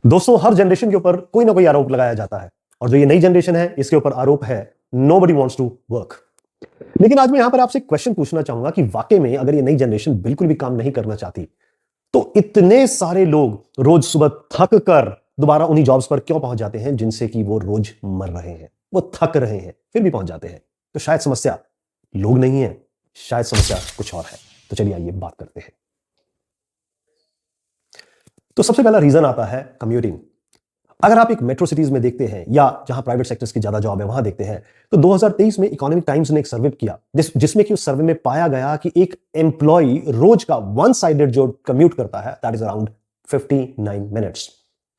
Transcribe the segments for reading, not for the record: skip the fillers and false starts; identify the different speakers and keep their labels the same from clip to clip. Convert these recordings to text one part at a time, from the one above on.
Speaker 1: दोस्तों, हर जनरेशन के ऊपर कोई ना कोई आरोप लगाया जाता है और जो ये नई जनरेशन है इसके ऊपर आरोप है नोबडी वांट्स टू वर्क। लेकिन आज मैं यहां पर आपसे क्वेश्चन पूछना चाहूंगा कि वाकई में अगर ये नई जनरेशन बिल्कुल भी काम नहीं करना चाहती तो इतने सारे लोग रोज सुबह थक कर दोबारा उन्हीं जॉब्स पर क्यों पहुंच जाते हैं जिनसे कि वो रोज मर रहे हैं, वो थक रहे हैं फिर भी पहुंच जाते हैं। तो शायद समस्या लोग नहीं है, शायद समस्या कुछ और है। तो चलिए आइए बात करते हैं। तो सबसे पहला रीजन आता है कम्यूटिंग। अगर आप एक मेट्रो सिटीज में देखते हैं या जहां प्राइवेट सेक्टर्स की ज्यादा जॉब है वहां देखते हैं तो 2023 में इकोनॉमिक टाइम्स ने एक सर्वे किया जिसमें कि उस सर्वे में पाया गया कि एक एम्प्लॉय रोज का वन साइडेड जो कम्यूट करता है दैट इज अराउंड 59 मिनट्स।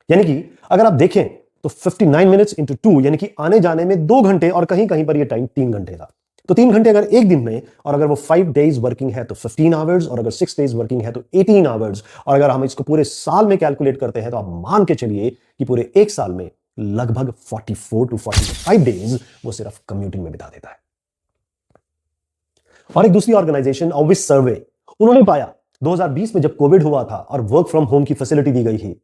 Speaker 1: यानी कि अगर आप देखें तो 59 मिनट्स इंटू 2 यानी कि आने जाने में 2 घंटे और कहीं कहीं पर यह टाइम 3 घंटे था। तो 3 घंटे अगर एक दिन में, और अगर वो 5 डेज वर्किंग है तो 15 आवर्स, और अगर 6 डेज वर्किंग है तो 18 आवर्स, और अगर हम इसको पूरे साल में कैलकुलेट करते हैं तो आप मान के चलिए कि पूरे एक साल में लगभग 44 टू 45 डेज वो सिर्फ कम्यूटिंग में बिता देता है। और एक दूसरी ऑर्गेनाइजेशन ऑब्विस सर्वे, उन्होंने पाया 2020 में जब कोविड हुआ था और वर्क फ्रॉम होम की फैसिलिटी दी गई थी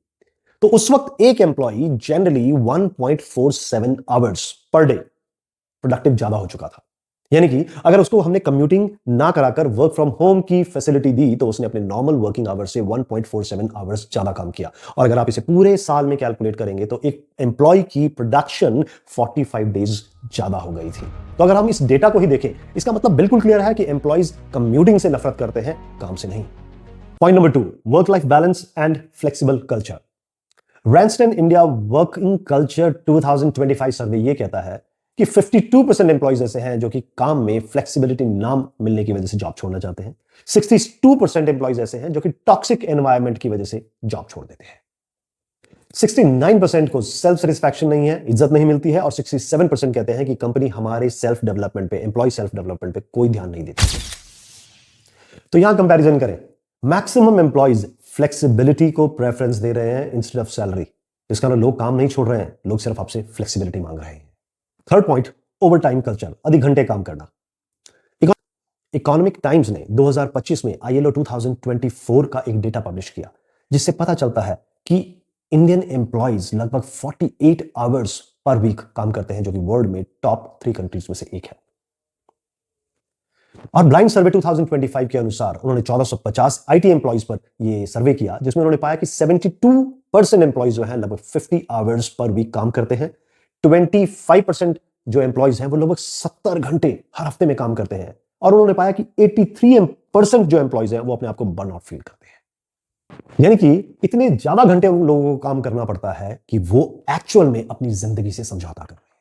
Speaker 1: तो उस वक्त एक employ generally 1.47 hours per day productive ज्यादा हो चुका था। यानी कि अगर उसको हमने कम्यूटिंग ना कराकर वर्क फ्रॉम होम की फैसिलिटी दी तो उसने अपने नॉर्मल वर्किंग आवर्स से 1.47 आवर्स ज्यादा काम किया। और अगर आप इसे पूरे साल में कैलकुलेट करेंगे तो एक एम्प्लॉय की प्रोडक्शन 45 डेज ज्यादा हो गई थी। तो अगर हम इस डेटा को ही देखें, इसका मतलब बिल्कुल क्लियर है कि एम्प्लॉयज कम्यूटिंग से नफरत करते हैं, काम से नहीं। Point number 2, work life balance and flexible culture. Randstad India working culture 2025 survey यह कहता है कि 52% एम्प्लॉइज ऐसे हैं जो कि काम में फ्लेक्सिबिलिटी ना मिलने की वजह से जॉब छोड़ना चाहते हैं। 62% एम्प्लॉइज ऐसे हैं जो कि टॉक्सिक एनवायरनमेंट की वजह से जॉब छोड़ देते हैं। 69% को सेल्फ सेटिस्फैक्शन नहीं है, इज्जत नहीं मिलती है, और 67% कहते हैं कि कंपनी हमारे सेल्फ डेवलपमेंट पे, एम्प्लॉय सेल्फ डेवलपमेंट पे कोई ध्यान नहीं देती। तो यहां कंपैरिजन करें, मैक्सिमम एम्प्लॉइज फ्लेक्सिबिलिटी को प्रेफरेंस दे रहे हैं इंस्टेड ऑफ सैलरी। इसका मतलब लोग काम नहीं छोड़ रहे हैं, लोग सिर्फ आपसे फ्लेक्सिबिलिटी मांग रहे हैं। Third point, over time culture, अधिक घंटे काम करना। इकोनॉमिक टाइम्स ने 2025 में आईएलओ 2024 का एक डेटा पब्लिश किया जिससे पता चलता है कि इंडियन एम्प्लॉइज लगभग 48 आवर्स पर वीक काम करते हैं, जो कि वर्ल्ड में टॉप 3 कंट्रीज में से एक है। और ब्लाइंड सर्वे 2025 के अनुसार उन्होंने 1450 आईटी एम्प्लॉइज पर यह सर्वे किया जिसमें उन्होंने पाया कि 72% एम्प्लॉइज जो है लगभग 50 आवर्स पर वीक काम करते हैं। 25% जो एम्प्लॉइज हैं वो लगभग 70 घंटे हर हफ्ते में काम करते हैं। और उन्होंने पाया कि 83% जो एम्प्लॉइज हैं वो अपने आप को बर्नआउट फील करते हैं। यानी कि इतने ज्यादा घंटे उन लोगों को काम करना पड़ता है कि वो एक्चुअल में अपनी जिंदगी से समझौता कर रहे हैं।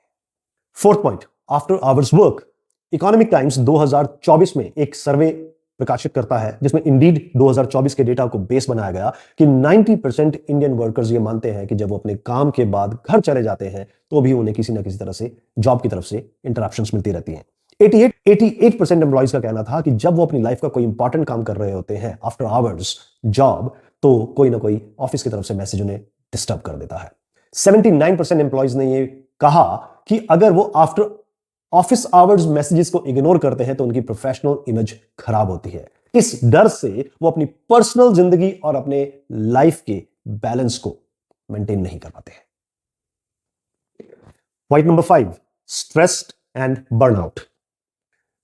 Speaker 1: Fourth point, after hours work. Economic times 2024 में एक सर्वे प्रकाशित करता है जिसमें इंडीड 2024 के डेटा को बेस बनाया गया कि 90% इंडियन वर्कर्स ये मानते हैं कि जब वो अपने काम के बाद घर चले जाते हैं तो भी उन्हें किसी ना किसी तरह से जॉब की तरफ से इंटरप्शंस मिलती रहती हैं। 88% एम्प्लॉइज का कहना था कि जब वो अपनी लाइफ का कोई इंपॉर्टेंट काम कर रहे होते हैं आफ्टर आवर्स जॉब तो कोई ना कोई ऑफिस की तरफ से मैसेज उन्हें डिस्टर्ब कर देता है। 79% एम्प्लॉइज ने ये कहा कि अगर वो आफ्टर ऑफिस आवर्स मैसेजेस को इग्नोर करते हैं तो उनकी प्रोफेशनल इमेज खराब होती है। इस डर से वो अपनी पर्सनल जिंदगी और अपने लाइफ के बैलेंस को मेंटेन नहीं कर पाते हैं। Point number 5, stressed and burnout.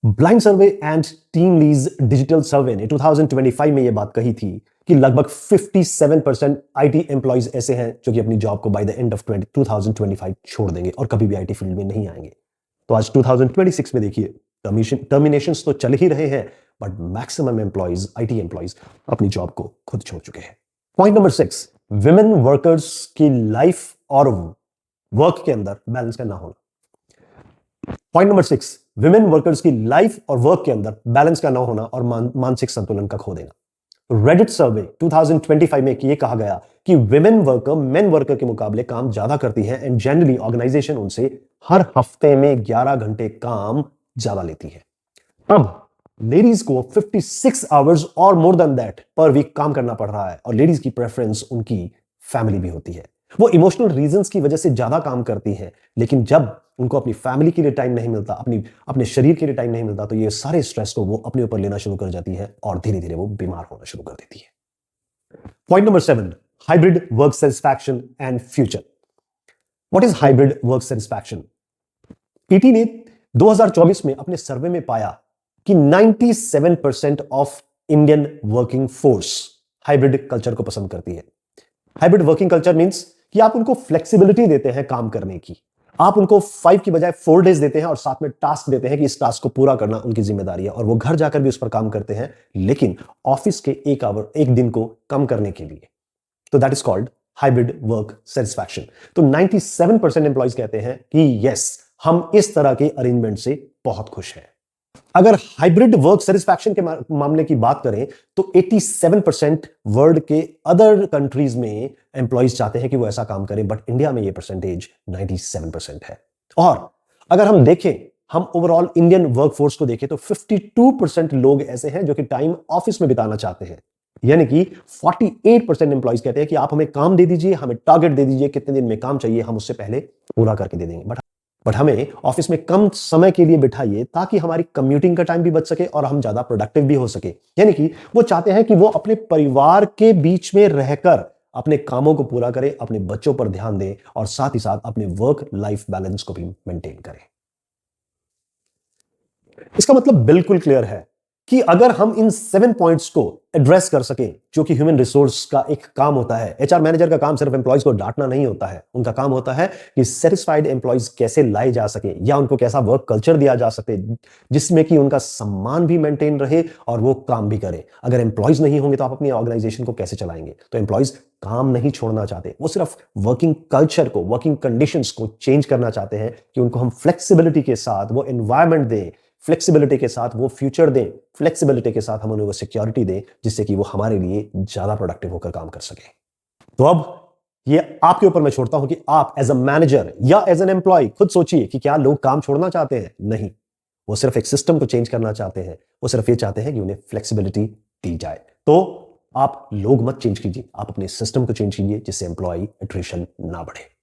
Speaker 1: Blind survey and team lease digital survey ने 2025 में यह बात कही थी कि लगभग 57% आईटी एम्प्लॉइज ऐसे हैं जो कि अपनी जॉब को बाय द एंड ऑफ 2025 छोड़ देंगे और कभी भी आईटी फील्ड में नहीं आएंगे। तो आज 2026 में देखिए टर्मिनेशंस तो चल ही रहे हैं but maximum employees, IT employees अपनी जॉब को खुद छोड़ चुके हैं। पॉइंट नंबर 6, विमेन वर्कर्स की लाइफ और वर्क के अंदर बैलेंस का ना होना। पॉइंट नंबर 6, विमेन वर्कर्स की लाइफ और वर्क के अंदर बैलेंस का ना होना और मानसिक संतुलन का खो देना। रेडिट सर्वे 2025 में यह कहा गया कि विमेन वर्कर मेन वर्कर के मुकाबले काम ज्यादा करती हैं एंड जनरली ऑर्गेनाइजेशन उनसे हर हफ्ते में 11 घंटे काम ज्यादा लेती है। अब लेडीज को 56 आवर्स और more than that per week काम करना पड़ रहा है और लेडीज की प्रेफरेंस उनकी फैमिली भी होती है। वो इमोशनल रीजंस की वजह से ज्यादा काम करती हैं, लेकिन जब उनको अपनी फैमिली के लिए टाइम नहीं मिलता, अपने शरीर के लिए टाइम नहीं मिलता, तो ये सारे स्ट्रेस को वो अपने ऊपर लेना शुरू कर जाती है और धीरे धीरे वो बीमार होना शुरू कर देती है। Point number 7, hybrid work satisfaction and future. What is hybrid work satisfaction? PT ने 2024 में अपने सर्वे में पाया कि 97% of Indian working force hybrid culture को पसंद करती है। हाइब्रिड वर्किंग कल्चर मींस कि आप उनको फ्लेक्सिबिलिटी देते हैं काम करने की। आप उनको 5 की बजाय 4 डेज देते हैं और साथ में टास्क देते हैं कि इस टास्क को पूरा करना उनकी जिम्मेदारी है और वो घर जाकर भी उस पर काम करते हैं, लेकिन ऑफिस के एक दिन को कम करने के लिए। तो that is called hybrid work satisfaction. तो 97% एम्प्लॉइज कहते हैं कि यस, हम इस तरह के अरेंजमेंट से बहुत खुश हैं। अगर हाइब्रिड वर्क सेटिस्फैक्शन के मामले की बात करें तो 87% वर्ल्ड के अदर कंट्रीज में एम्प्लॉइज चाहते हैं कि वो ऐसा काम करें, बट इंडिया में ये परसेंटेज 97% है। और अगर हम देखें, हम ओवरऑल इंडियन वर्कफोर्स को देखें तो 52% लोग ऐसे हैं जो कि टाइम ऑफिस में बिताना चाहते हैं। यानी कि 48% एम्प्लॉइज कहते हैं कि आप हमें काम दे दीजिए, हमें टारगेट दे दीजिए, कितने दिन में काम चाहिए, हम उससे पहले पूरा करके दे देंगे, बट हमें ऑफिस में कम समय के लिए बिठाइए ताकि हमारी कम्यूटिंग का टाइम भी बच सके और हम ज्यादा प्रोडक्टिव भी हो सके। यानी कि वो चाहते हैं कि वो अपने परिवार के बीच में रहकर अपने कामों को पूरा करें, अपने बच्चों पर ध्यान दें और साथ ही साथ अपने वर्क लाइफ बैलेंस को भी मेंटेन करें। इसका मतलब बिल्कुल क्लियर है कि अगर हम इन 7 पॉइंट्स को एड्रेस कर सकें, जो कि ह्यूमन रिसोर्स का एक काम होता है। एचआर मैनेजर का काम सिर्फ एम्प्लॉइज को डांटना नहीं होता है, उनका काम होता है कि सेटिस्फाइड एम्प्लॉइज कैसे लाए जा सके या उनको कैसा वर्क कल्चर दिया जा सके जिसमें कि उनका सम्मान भी मेंटेन रहे और वो काम भी करे। अगर एम्प्लॉइज नहीं होंगे तो आप अपनी ऑर्गेनाइजेशन को कैसे चलाएंगे? तो एम्प्लॉइज काम नहीं छोड़ना चाहते, वो सिर्फ वर्किंग कल्चर को, वर्किंग कंडीशंस को चेंज करना चाहते हैं कि उनको हम फ्लेक्सिबिलिटी के साथ वो एनवायरमेंट दें, फ्लेक्सिबिलिटी के साथ वो फ्यूचर दें, फ्लेक्सिबिलिटी के साथ हम उन्हें वो सिक्योरिटी दें जिससे कि वो हमारे लिए ज्यादा प्रोडक्टिव होकर काम कर सके। तो अब ये आपके ऊपर मैं छोड़ता हूं कि आप एज अ मैनेजर या एज एन एम्प्लॉय खुद सोचिए कि क्या लोग काम छोड़ना चाहते हैं? नहीं, वो सिर्फ एक सिस्टम को चेंज करना चाहते हैं। वो सिर्फ ये चाहते हैं कि उन्हें फ्लेक्सिबिलिटी दी जाए। तो आप लोग मत चेंज कीजिए, आप अपने सिस्टम को चेंज कीजिए जिससे एम्प्लॉय एट्रिशन ना बढ़े।